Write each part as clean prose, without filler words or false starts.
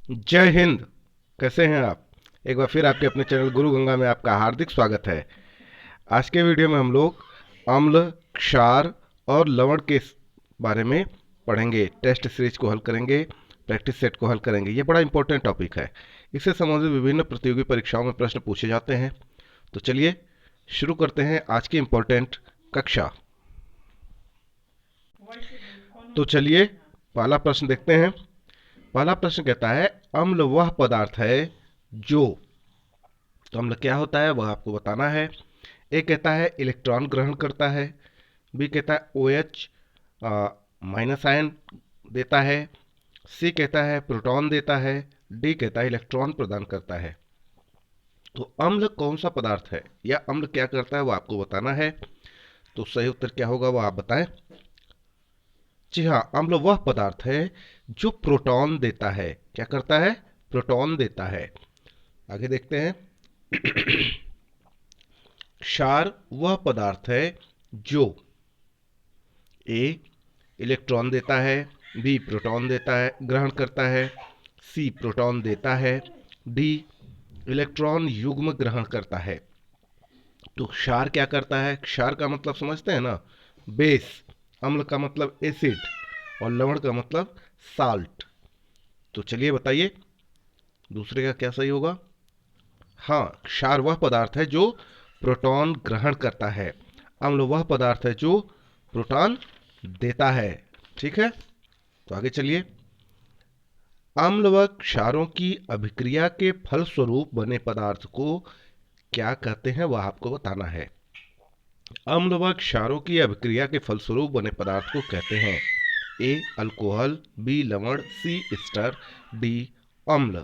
जय हिंद। कैसे हैं आप? एक बार फिर आपके अपने चैनल गुरु गंगा में आपका हार्दिक स्वागत है। आज के वीडियो में हम लोग अम्ल, क्षार और लवण के बारे में पढ़ेंगे। टेस्ट सीरीज को हल करेंगे, प्रैक्टिस सेट को हल करेंगे। ये बड़ा इंपॉर्टेंट टॉपिक है। इससे संबंधित विभिन्न प्रतियोगी परीक्षाओं में प्रश्न पूछे जाते हैं। तो चलिए शुरू करते हैं आज की इंपॉर्टेंट कक्षा। तो चलिए पहला प्रश्न देखते हैं। पहला प्रश्न कहता है अम्ल वह पदार्थ है जो, तो अम्ल क्या होता है वह आपको बताना है। ए कहता है इलेक्ट्रॉन ग्रहण करता है, बी कहता है OH माइनस आयन देता है, सी कहता है प्रोटॉन देता है, डी कहता है इलेक्ट्रॉन प्रदान करता है। तो अम्ल कौन सा पदार्थ है या अम्ल क्या करता है वो आपको बताना है। तो सही उत्तर क्या होगा वो आप बताएं। जी हाँ, अम्ल वह पदार्थ है जो प्रोटॉन देता है। क्या करता है? प्रोटॉन देता है। आगे देखते हैं। क्षार वह पदार्थ है जो ए इलेक्ट्रॉन देता है, बी प्रोटॉन देता है ग्रहण करता है, सी प्रोटॉन देता है, डी इलेक्ट्रॉन युग्म ग्रहण करता है। तो क्षार क्या करता है? क्षार का मतलब समझते हैं ना, बेस। अम्ल का मतलब एसिड और लवण का मतलब साल्ट। तो चलिए बताइए दूसरे का क्या सही होगा। हाँ, क्षार वह पदार्थ है जो प्रोटॉन ग्रहण करता है, अम्ल वह पदार्थ है जो प्रोटॉन देता है। ठीक है, तो आगे चलिए। अम्ल व क्षारों की अभिक्रिया के फलस्वरूप बने पदार्थ को क्या कहते हैं वह आपको बताना है। अम्ल व क्षारों की अभिक्रिया के फलस्वरूप बने पदार्थ को कहते हैं ए अल्कोहल, बी लवण, सी एस्टर, डी अम्ल।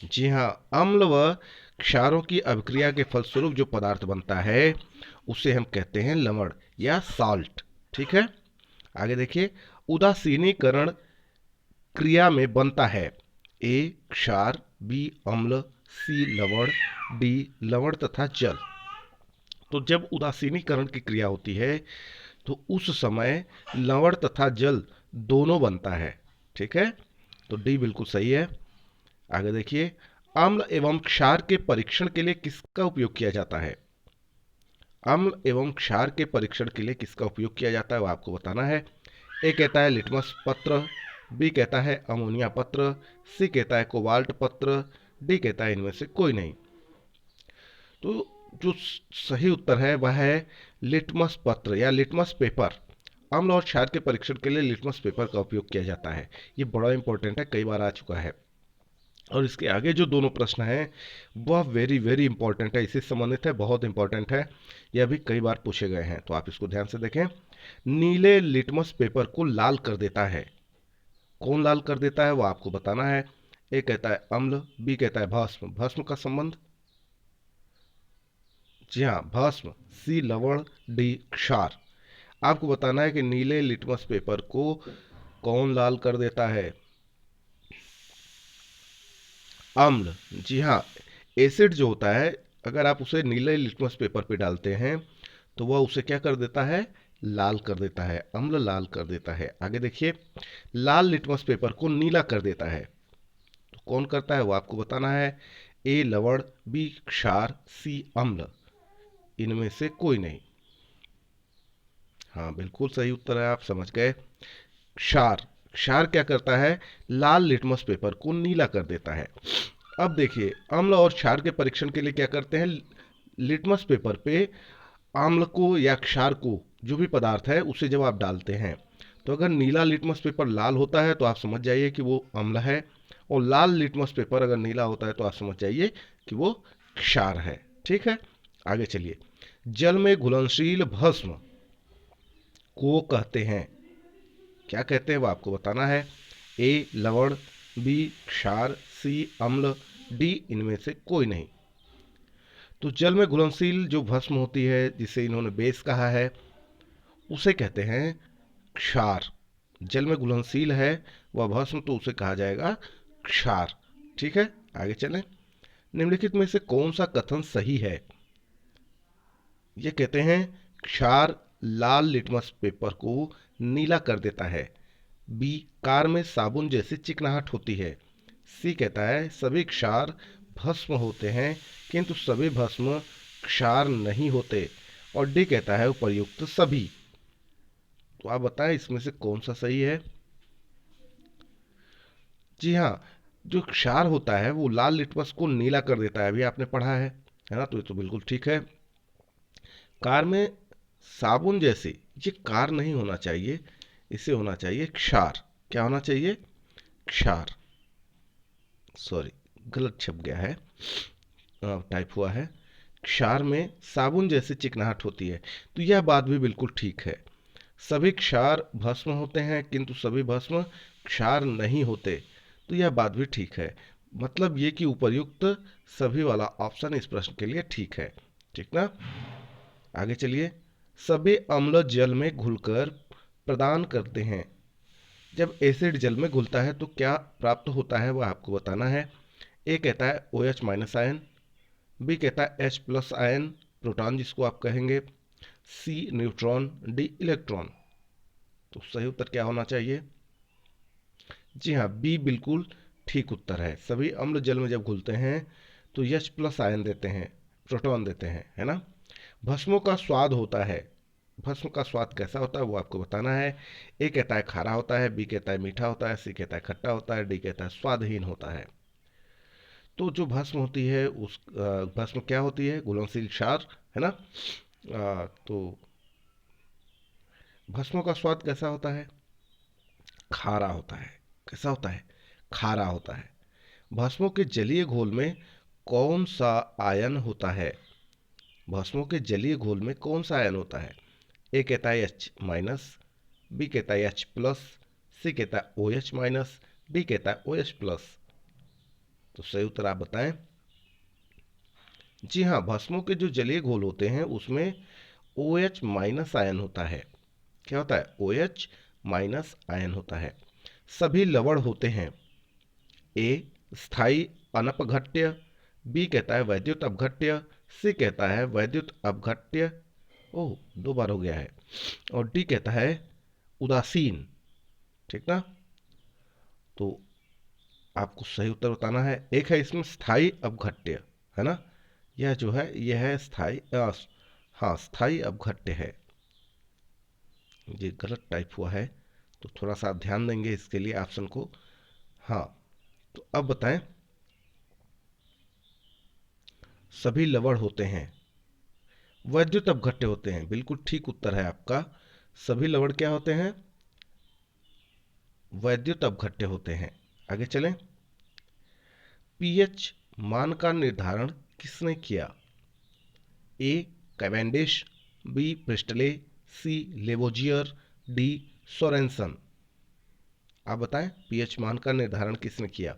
जी हाँ, अम्ल व क्षारों की अभिक्रिया के फलस्वरूप जो पदार्थ बनता है उसे हम कहते हैं लवण या साल्ट। ठीक है, आगे देखिए। उदासीनीकरण क्रिया में बनता है ए क्षार, बी अम्ल, सी लवण, डी लवण तथा जल। तो जब उदासीनीकरण की क्रिया होती है तो उस समय लवण तथा जल दोनों बनता है। ठीक है, तो डी बिल्कुल सही है। आगे देखिए। अम्ल एवं क्षार के परीक्षण के लिए किसका उपयोग किया जाता है? अम्ल एवं क्षार के परीक्षण के लिए किसका उपयोग किया जाता है वो आपको बताना है। ए कहता है लिटमस पत्र, बी कहता है अमोनिया पत्र, सी कहता है कोबाल्ट पत्र, डी कहता है इनमें से कोई नहीं। तो जो सही उत्तर है वह है लिटमस पत्र या लिटमस पेपर। अम्ल और क्षार के परीक्षण के लिए लिटमस पेपर का उपयोग किया जाता है। ये बड़ा इंपॉर्टेंट है, कई बार आ चुका है। और इसके आगे जो दोनों प्रश्न हैं वह वेरी वेरी इंपॉर्टेंट है, इससे संबंधित है, बहुत इंपॉर्टेंट है। यह भी कई बार पूछे गए हैं, तो आप इसको ध्यान से देखें। नीले लिटमस पेपर को लाल कर देता है, कौन लाल कर देता है वो आपको बताना है। ए कहता है अम्ल, बी कहता है भस्म, भस्म का संबंध, जी हाँ भस्म, सी लवण, डी क्षार। आपको बताना है कि नीले लिटमस पेपर को कौन लाल कर देता है। अम्ल। जी हाँ, एसिड जो होता है अगर आप उसे नीले लिटमस पेपर पे डालते हैं तो वह उसे क्या कर देता है? लाल कर देता है। अम्ल लाल कर देता है। आगे देखिए। लाल लिटमस पेपर को नीला कर देता है, तो कौन करता है वो आपको बताना है। ए लवण, बी क्षार, सी अम्ल, इनमें से कोई नहीं। हाँ बिल्कुल सही उत्तर है, आप समझ गए। क्षार, क्षार क्या करता है? लाल लिटमस पेपर को नीला कर देता है। अब देखिए, अम्ल और क्षार के परीक्षण के लिए क्या करते हैं। लिटमस पेपर पे अम्ल को या क्षार को, जो भी पदार्थ है उसे जब आप डालते हैं तो अगर नीला लिटमस पेपर लाल होता है तो आप समझ जाइए कि वो अम्ल है, और लाल लिटमस पेपर अगर नीला होता है तो आप समझ जाइए कि वो क्षार है। ठीक है, आगे चलिए। जल में घुलनशील भस्म को कहते हैं, क्या कहते हैं वो आपको बताना है। ए लवण, बी क्षार, सी अम्ल, डी इनमें से कोई नहीं। तो जल में घुलनशील जो भस्म होती है जिसे इन्होंने बेस कहा है उसे कहते हैं क्षार। जल में घुलनशील है वह भस्म तो उसे कहा जाएगा क्षार। ठीक है, आगे चलें। निम्नलिखित में से कौन सा कथन सही है? ये कहते हैं क्षार लाल लिटमस पेपर को नीला कर देता है। बी, कार में साबुन जैसी चिकनाहट होती है। सी कहता है सभी क्षार भस्म होते हैं किंतु सभी भस्म क्षार नहीं होते। और डी कहता है उपर्युक्त सभी। तो आप बताएं इसमें से कौन सा सही है। जी हाँ, जो क्षार होता है वो लाल लिटमस को नीला कर देता है, अभी आपने पढ़ा है ना। तो ये तो बिल्कुल ठीक है। कार में साबुन जैसे, ये कार नहीं होना चाहिए, इसे होना चाहिए क्षार। क्या होना चाहिए? क्षार। सॉरी, गलत छप गया है, टाइप हुआ है। क्षार में साबुन जैसी चिकनाहट होती है। तो यह बात भी बिल्कुल ठीक है। सभी क्षार भस्म होते हैं किंतु सभी भस्म क्षार नहीं होते। तो यह बात भी ठीक है। मतलब ये कि उपर्युक्त सभी वाला ऑप्शन इस प्रश्न के लिए ठीक है। ठीक ना। आगे चलिए। सभी अम्ल जल में घुलकर प्रदान करते हैं। जब एसिड जल में घुलता है तो क्या प्राप्त होता है वह आपको बताना है। ए कहता है OH माइनस आयन, बी कहता है H प्लस आयन, प्रोटॉन जिसको आप कहेंगे, सी न्यूट्रॉन, डी इलेक्ट्रॉन। तो सही उत्तर क्या होना चाहिए? जी हाँ, बी बिल्कुल ठीक उत्तर है। सभी अम्ल जल में जब घुलते हैं तो H प्लस आयन देते हैं, प्रोटॉन देते हैं, है ना। भस्मों का स्वाद होता है। भस्म का स्वाद कैसा होता है वो आपको बताना है। ए कहता है खारा होता है, बी कहता है मीठा होता है, सी कहता है खट्टा होता है, डी कहता है स्वादहीन होता है। तो जो भस्म होती है उस भस्म क्या होती है? घुलनशील क्षार, है ना। तो भस्मों का स्वाद कैसा होता है? खारा होता है। कैसा होता है? खारा होता है। भस्मों के जलीय घोल में कौन सा आयन होता है? भस्मों के जलीय घोल में कौन सा आयन होता है? ए कहता है H माइनस, बी कहता है H प्लस, सी कहता है OH माइनस, डी कहता है OH प्लस। तो सही उत्तर आप बताएं। जी हाँ, भस्मों के जो जलीय घोल होते हैं उसमें OH माइनस आयन होता है। क्या होता है? OH माइनस आयन होता है। सभी लवण होते हैं। ए स्थायी अनपघट्य, बी कहता है वैद्युत अपघट्य, सी कहता है वैद्युत अपघट्य, ओह 2 बार हो गया है, और डी कहता है उदासीन। ठीक ना। तो आपको सही उत्तर बताना है। एक है इसमें स्थायी अपघट्य, है ना। यह जो है यह है स्थायी, हाँ स्थायी अपघट्य है। ये गलत टाइप हुआ है, तो थोड़ा सा आप ध्यान देंगे इसके लिए ऑप्शन को। हाँ, तो अब बताएं। सभी लवण होते हैं, वैद्युत अपघट्य होते हैं, बिल्कुल ठीक उत्तर है आपका। सभी लवण क्या होते हैं? वैद्युत अपघट्य होते हैं। आगे चलें। पीएच मान का निर्धारण किसने किया? ए कैवेंडिश, बी प्रिस्टले, सी लेवोजियर, डी सोरेनसन। आप बताएं पीएच मान का निर्धारण किसने किया?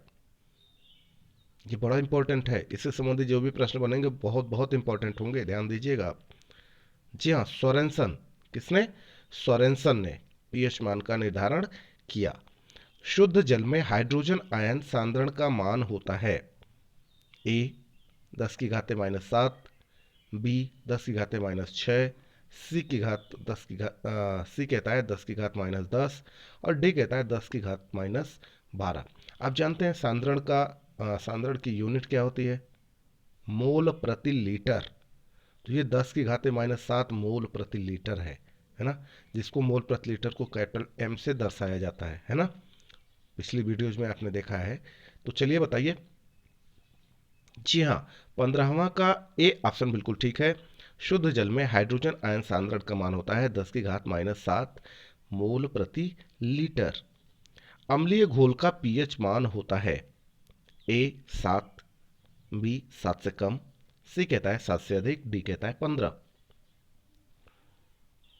ये बड़ा इंपॉर्टेंट है, इससे संबंधित जो भी प्रश्न बनेंगे बहुत बहुत इंपॉर्टेंट होंगे, ध्यान दीजिएगा आप। जी हाँ, सोरेनसन। किसने? सोरेनसन ने पीएच मान का निर्धारण किया। शुद्ध जल में हाइड्रोजन आयन सांद्रण का मान होता है। ए 10⁻⁻7, बी 10⁻⁻6, सी की घात 10 की घात सी कहता है 10⁻−10, और डी कहता है 10⁻12। आप जानते हैं सांद्रण का सांद्रण की यूनिट क्या होती है? मोल प्रति लीटर। तो ये 10⁻⁻7 मोल प्रति लीटर है ना, जिसको मोल प्रति लीटर को कैपिटल M से दर्शाया जाता है ना। पिछली वीडियोज में आपने देखा है। तो चलिए बताइए। जी हाँ, 15वां का ए ऑप्शन बिल्कुल ठीक है। शुद्ध जल में हाइड्रोजन आयन सांद्रण का मान होता है 10⁻⁻7 मोल प्रति लीटर। अम्लीय घोल का पीएच मान होता है। ए 7, बी 7 से कम, सी कहता है 7 से अधिक, डी कहता है 15।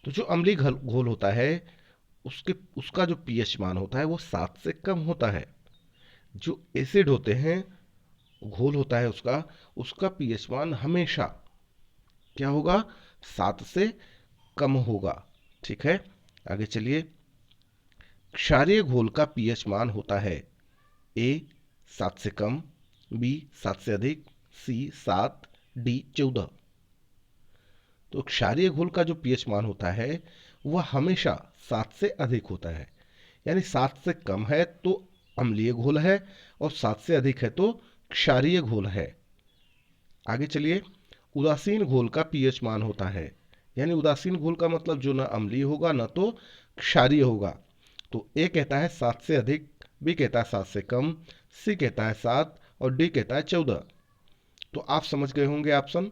तो जो अम्लीय घोल होता है उसका जो पीएच मान होता है वो 7 से कम होता है। जो एसिड होते हैं, घोल होता है उसका उसका पीएच मान हमेशा क्या होगा? 7 से कम होगा। ठीक है, आगे चलिए। क्षारीय घोल का पीएच मान होता है। ए 7 से कम, बी 7 से अधिक, सी 7, डी 14। तो क्षारीय घोल का जो पीएच मान होता है वह हमेशा 7 से अधिक होता है। यानी 7 से कम है तो अम्लीय घोल है और 7 से अधिक है तो क्षारीय घोल है। आगे चलिए, उदासीन घोल का पीएच मान होता है, यानी उदासीन घोल का मतलब जो ना अम्लीय होगा ना तो क्षारीय होगा। तो ए कहता है 7 से अधिक, बी कहता है 7 से कम, सी कहता है 7 और डी कहता है 14। तो आप समझ गए होंगे ऑप्शन,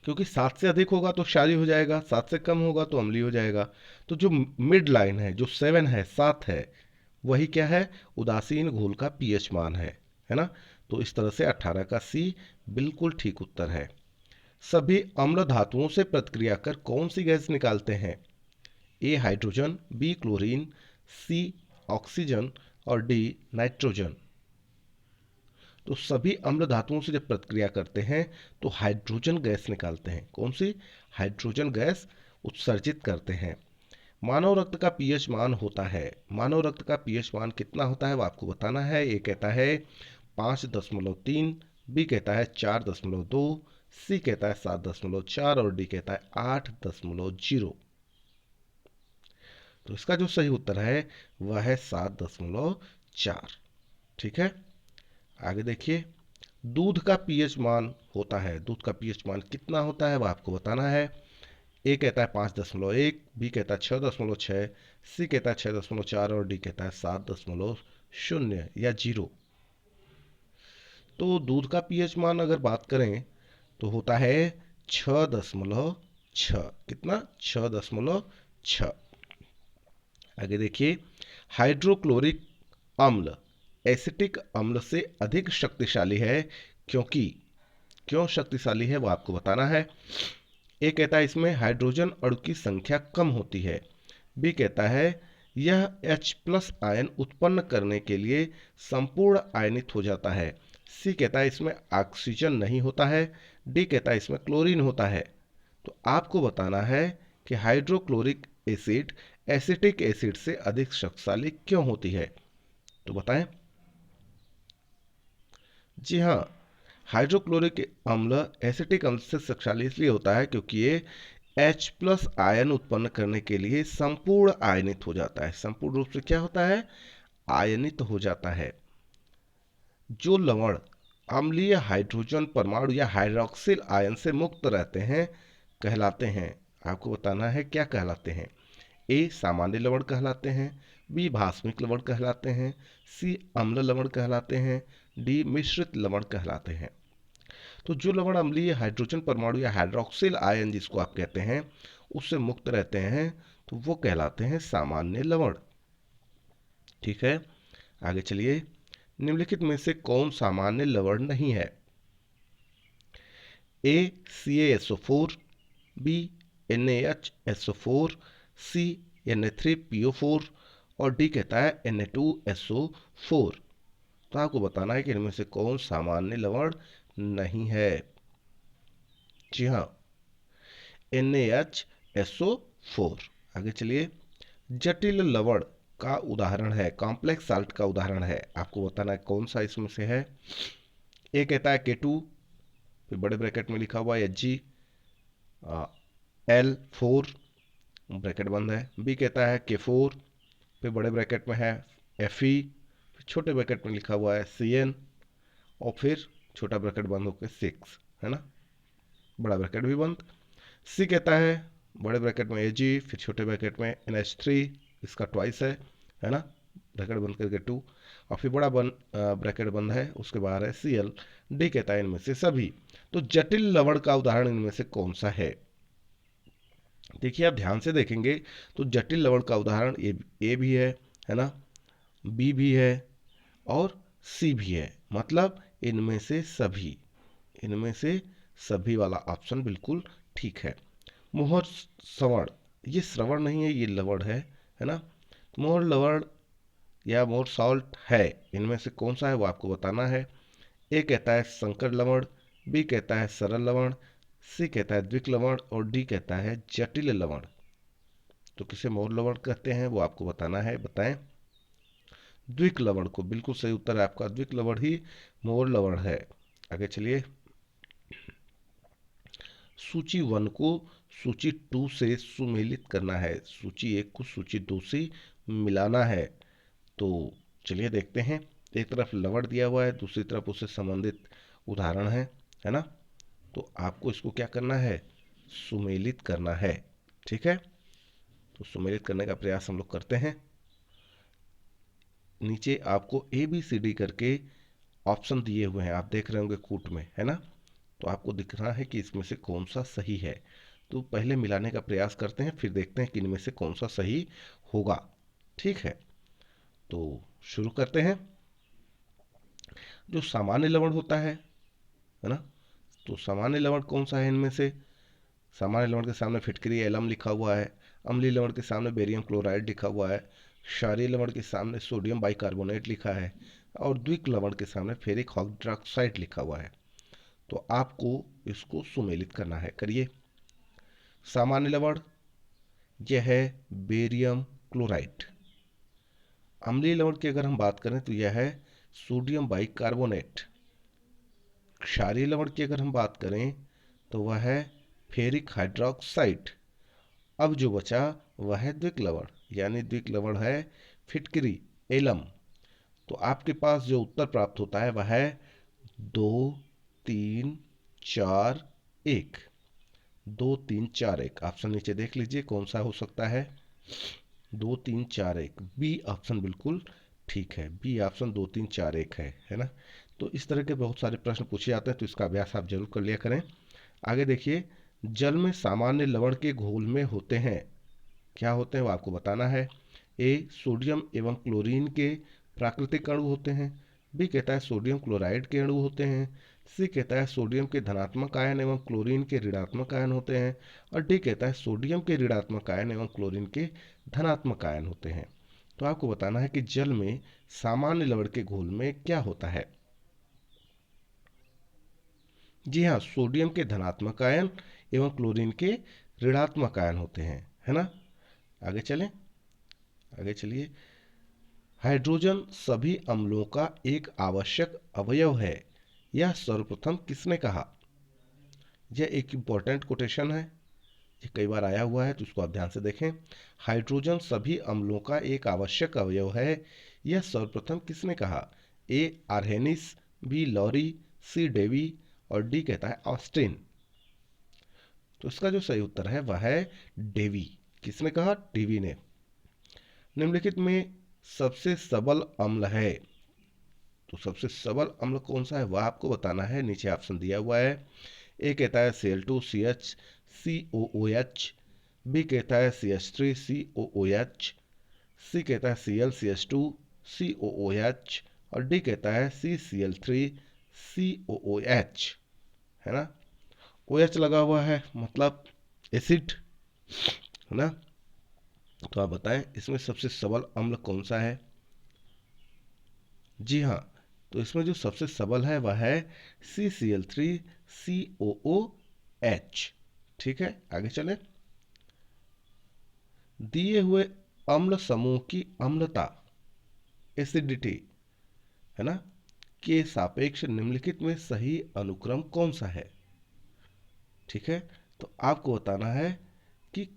क्योंकि 7 से अधिक होगा तो क्षारीय हो जाएगा, 7 से कम होगा तो अम्लीय हो जाएगा। तो जो मिड लाइन है, जो 7 है, 7 है, वही क्या है, उदासीन घोल का पीएच मान है ना। तो इस तरह से 18 का सी बिल्कुल ठीक उत्तर है। सभी अम्ल धातुओं से प्रतिक्रिया कर कौन सी गैस निकालते हैं? ए हाइड्रोजन, बी क्लोरीन, सी ऑक्सीजन और डी नाइट्रोजन। तो सभी अम्ल धातुओं से जब प्रतिक्रिया करते हैं तो हाइड्रोजन गैस निकालते हैं। कौन सी? हाइड्रोजन गैस उत्सर्जित करते हैं। मानव रक्त का पीएच मान होता है, मानव रक्त का पीएच मान कितना होता है वो आपको बताना है। ए कहता है 5.3, बी कहता है 4.2, सी कहता है 7.4 और डी कहता है 8.0। तो इसका जो सही उत्तर है वह है 7.4। ठीक है, आगे देखिए, दूध का पीएच मान होता है, दूध का पीएच मान कितना होता है वह आपको बताना है। ए कहता है 5.1, बी कहता है 6.6, सी कहता है 6.4 और डी कहता है 7.0 या 0। तो दूध का पीएच मान अगर बात करें तो होता है 6.6। कितना? 6.6। आगे देखिए, हाइड्रोक्लोरिक अम्ल एसिटिक अम्ल से अधिक शक्तिशाली है, क्योंकि क्यों शक्तिशाली है वो आपको बताना है। ए कहता है इसमें हाइड्रोजन अणु की संख्या कम होती है, बी कहता है यह H+ आयन उत्पन्न करने के लिए संपूर्ण आयनित हो जाता है, सी कहता है इसमें ऑक्सीजन नहीं होता है, डी कहता है इसमें क्लोरीन होता है। तो आपको बताना है कि हाइड्रोक्लोरिक एसिड एसिटिक एसिड से अधिक शक्तिशाली क्यों होती है। तो बताएं। जी हाँ, हाइड्रोक्लोरिक अम्ल एसिटिक अम्ल से शक्तिशाली इसलिए होता है क्योंकि ये H+ आयन उत्पन्न करने के लिए संपूर्ण आयनित हो जाता है। संपूर्ण रूप से क्या होता है? आयनित हो जाता है। जो लवण अम्लीय हाइड्रोजन परमाणु या हाइड्रोक्सिल आयन से मुक्त रहते हैं कहलाते हैं। आपको बताना है क्या कहलाते हैं। ए सामान्य लवण कहलाते हैं, बी भास्मिक लवण कहलाते हैं, सी अम्ल लवण कहलाते हैं, डी मिश्रित लवण कहलाते हैं। तो जो लवण अम्लीय हाइड्रोजन परमाणु या हाइड्रोक्सिल आयन जिसको आप कहते हैं उससे मुक्त रहते हैं तो वो कहलाते हैं सामान्य लवण। ठीक है, आगे चलिए, निम्नलिखित में से कौन सामान्य लवण नहीं है? ए CaSO4, बी NaHSO4, सी Na3PO4 और डी कहता है Na2SO4। तो आपको बताना है कि इनमें से कौन सामान्य लवण नहीं है। जी हाँ, NaHSO4। आगे चलिए, जटिल लवण का उदाहरण है, कॉम्प्लेक्स साल्ट का उदाहरण है, आपको बताना है कौन सा इसमें से है। ए कहता है K2, फिर बड़े ब्रैकेट में लिखा हुआ है Hg L4 ब्रैकेट बंद है। बी कहता है K4, फिर बड़े ब्रैकेट में है Fe, फिर छोटे ब्रैकेट में लिखा हुआ है Cn और फिर छोटा ब्रैकेट बंद होकर 6, है ना, बड़ा ब्रैकेट भी बंद। सी कहता है बड़े ब्रैकेट में Ag, फिर छोटे ब्रैकेट में NH3, इसका ट्वाइस है ना, ब्रैकेट बंद करके 2 और फिर बड़ा ब्रैकेट बंद है, उसके बाहर है Cl। डी कहता है इनमें से सभी। तो जटिल लवण का उदाहरण इनमें से कौन सा है? देखिए, आप ध्यान से देखेंगे तो जटिल लवण का उदाहरण ए भी है ना, बी भी है और सी भी है, मतलब इनमें से सभी, इनमें से सभी वाला ऑप्शन बिल्कुल ठीक है। मोहर श्रवण, ये श्रवण नहीं है, ये लवण है ना। मोहर लवण या मोर सॉल्ट है, इनमें से कौन सा है वो आपको बताना है। ए कहता है संकर लवण, बी कहता है सरल लवण, सी कहता है द्विक लवण और डी कहता है जटिल लवण। तो किसे मोर लवण कहते हैं वो आपको बताना है, बताएं। द्विक लवण को, बिल्कुल सही उत्तर है आपका, द्विक लवण ही मोर लवण है। आगे चलिए, सूची 1 को सूची 2 से सुमेलित करना है, सूची 1 को सूची 2 से मिलाना है। तो चलिए देखते हैं। एक तरफ लवण दिया हुआ है, दूसरी तरफ उससे संबंधित उदाहरण है ना। तो आपको इसको क्या करना है, सुमेलित करना है। ठीक है, तो सुमेलित करने का प्रयास हम लोग करते हैं। नीचे आपको ए बी सी डी करके ऑप्शन दिए हुए हैं, आप देख रहे होंगे कूट में, है ना। तो आपको दिखना है कि इसमें से कौन सा सही है। तो पहले मिलाने का प्रयास करते हैं, फिर देखते हैं कि इनमें से कौन सा सही होगा। ठीक है, तो शुरू करते हैं। जो सामान्य लवण होता है ना, तो सामान्य लवण कौन सा है इनमें से। सामान्य लवण के सामने फिटकरी एलम लिखा हुआ है, अम्लीय लवण के सामने बेरियम क्लोराइड लिखा हुआ है, क्षारीय लवण के सामने सोडियम बाइकार्बोनेट लिखा है, और द्विक लवण के सामने फेरिक हाइड्रोक्साइड लिखा हुआ है। तो आपको इसको सुमेलित करना है, करिए। सामान्य लवण यह है बेरियम क्लोराइड। अम्लीय लवण की अगर हम बात करें तो यह है सोडियम बाइकार्बोनेट। क्षारीय लवण की अगर हम बात करें तो वह है फेरिक हाइड्रोक्साइड। अब जो बचा वह है द्विक लवण, यानी द्विक लवण है फिटकरी एलम। तो आपके पास जो उत्तर प्राप्त होता है वह है 2 3 4 1। 2 3 4 1 ऑप्शन नीचे देख लीजिए कौन सा हो सकता है। 2 3 4 1 बी ऑप्शन बिल्कुल ठीक है। बी ऑप्शन 2 3 4 1 है ना। तो इस तरह के बहुत सारे प्रश्न पूछे जाते हैं, तो इसका अभ्यास आप जरूर कर लिया करें। आगे देखिए, जल में सामान्य लवण के घोल में होते हैं, क्या होते हैं वो आपको बताना है। ए सोडियम एवं क्लोरीन के प्राकृतिक अणु होते हैं, बी कहता है सोडियम क्लोराइड के अणु होते हैं, सी कहता है सोडियम के धनात्मक आयन एवं क्लोरीन के ऋणात्मक आयन होते हैं, और डी कहता है सोडियम के ऋणात्मक आयन एवं क्लोरीन के धनात्मक आयन होते हैं। तो आपको बताना है कि जल में सामान्य लवण के घोल में क्या होता है। जी हाँ, सोडियम के धनात्मक आयन एवं क्लोरीन के ऋणात्मक आयन होते हैं, है ना। आगे चलें, आगे चलिए। हाइड्रोजन सभी अम्लों का एक आवश्यक अवयव है, यह सर्वप्रथम किसने कहा। यह एक इंपॉर्टेंट कोटेशन है, ये कई बार आया हुआ है, तो इसको आप ध्यान से देखें। हाइड्रोजन सभी अम्लों का एक आवश्यक अवयव है, यह सर्वप्रथम किसने कहा। ए आर्हेनिस, बी लॉरी, सी डेवी, और डी कहता है ऑस्टिन। तो इसका जो सही उत्तर है वह है डेवी। किसने कहा, डेवी ने। निम्नलिखित में सबसे सबल अम्ल है, तो सबसे सबल अम्ल कौन सा है वह आपको बताना है। नीचे ऑप्शन दिया हुआ है। ए कहता है Cl2CH COOH, बी कहता है CH3 COOH, सी कहता है ClCH2 COOH, और डी कहता है CCl3 COOH, है ना। OH लगा हुआ है मतलब एसिड, है ना। तो आप बताएं इसमें सबसे सबल अम्ल कौन सा है। जी हाँ, तो इसमें जो सबसे सबल है वह है CCl3COOH। ठीक है, आगे चलें। दिए हुए अम्ल समूह की अम्लता, एसिडिटी, है ना, के सापेक्ष निम्नलिखित में सही अनुक्रम कौन सा है। ठीक है, तो आपको बताना है कि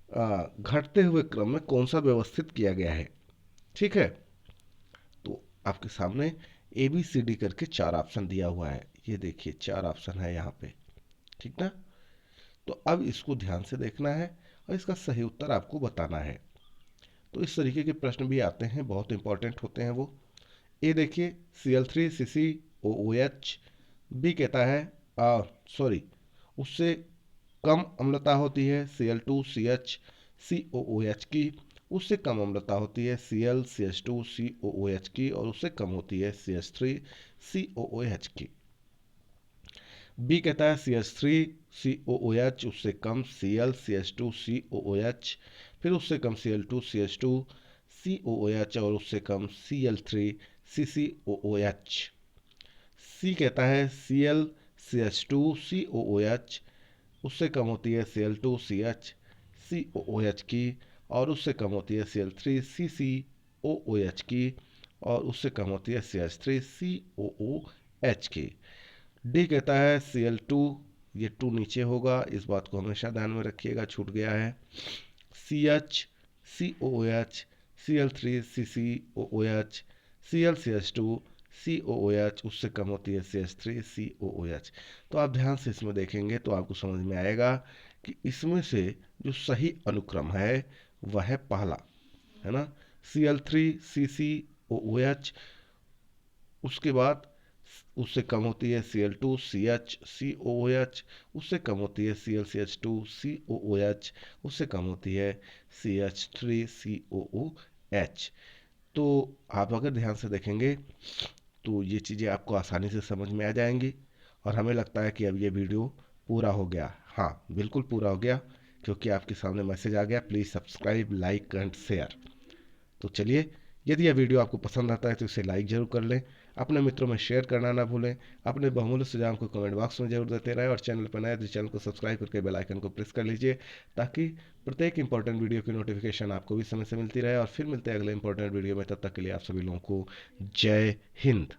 घटते हुए क्रम में कौन सा व्यवस्थित किया गया है। ठीक है, तो आपके सामने ए बी सी डी करके 4 ऑप्शन दिया हुआ है, ये देखिए 4 ऑप्शन है यहाँ पे, ठीक ना। तो अब इसको ध्यान से देखना है और इसका सही उत्तर आपको बताना है। तो इस तरीके के प्रश्न भी आते हैं, बहुत इंपॉर्टेंट होते हैं वो। ए देखिए Cl3CCOOH, बी कहता है सॉरी उससे कम अम्लता होती है Cl2CH COOH की, उससे कम अम्लता होती है ClCH2 COOH की, और उससे कम होती है CH3 COOH की। बी कहता है CH3COOH, उससे कम ClCH2 COOH, फिर उससे कम Cl2CH2 COOH, और उससे कम Cl3 CCOOH। सी कहता है ClCH2 COOH, उससे कम होती है Cl2CH COOH की, और उससे कम होती है Cl3 CCOOH की, और उससे कम होती है CH3 COOH की। डी कहता है Cl2, ये 2 नीचे होगा, इस बात को हमेशा ध्यान में रखिएगा, छूट गया है। CH COOH Cl3CCOOH, ClCH2COOH, उससे कम होती है CH3COOH। तो आप ध्यान से इसमें देखेंगे तो आपको समझ में आएगा कि इसमें से जो सही अनुक्रम है वह है पहला, है ना, Cl3CCOOH। उसके बाद उससे कम होती है Cl2CHCOOH, उससे कम होती है ClCH2COOH, उससे कम होती है CH3COOH। तो आप अगर ध्यान से देखेंगे तो ये चीज़ें आपको आसानी से समझ में आ जाएंगी। और हमें लगता है कि अब ये वीडियो पूरा हो गया। हाँ, बिल्कुल पूरा हो गया, क्योंकि आपके सामने मैसेज आ गया, please subscribe, like and share. तो चलिए, यदि यह वीडियो आपको पसंद आता है तो इसे लाइक जरूर कर लें, अपने मित्रों में शेयर करना ना भूलें, अपने बहुमूल्य सुझाव को कमेंट बॉक्स में जरूर देते रहें, और चैनल पर नए तो चैनल को सब्सक्राइब करके बेल आइकन को प्रेस कर लीजिए, ताकि प्रत्येक इंपॉर्टेंट वीडियो की नोटिफिकेशन आपको भी समय से मिलती रहे। और फिर मिलते हैं अगले इंपॉर्टेंट वीडियो में, तब तक के लिए आप सभी लोगों को जय हिंद।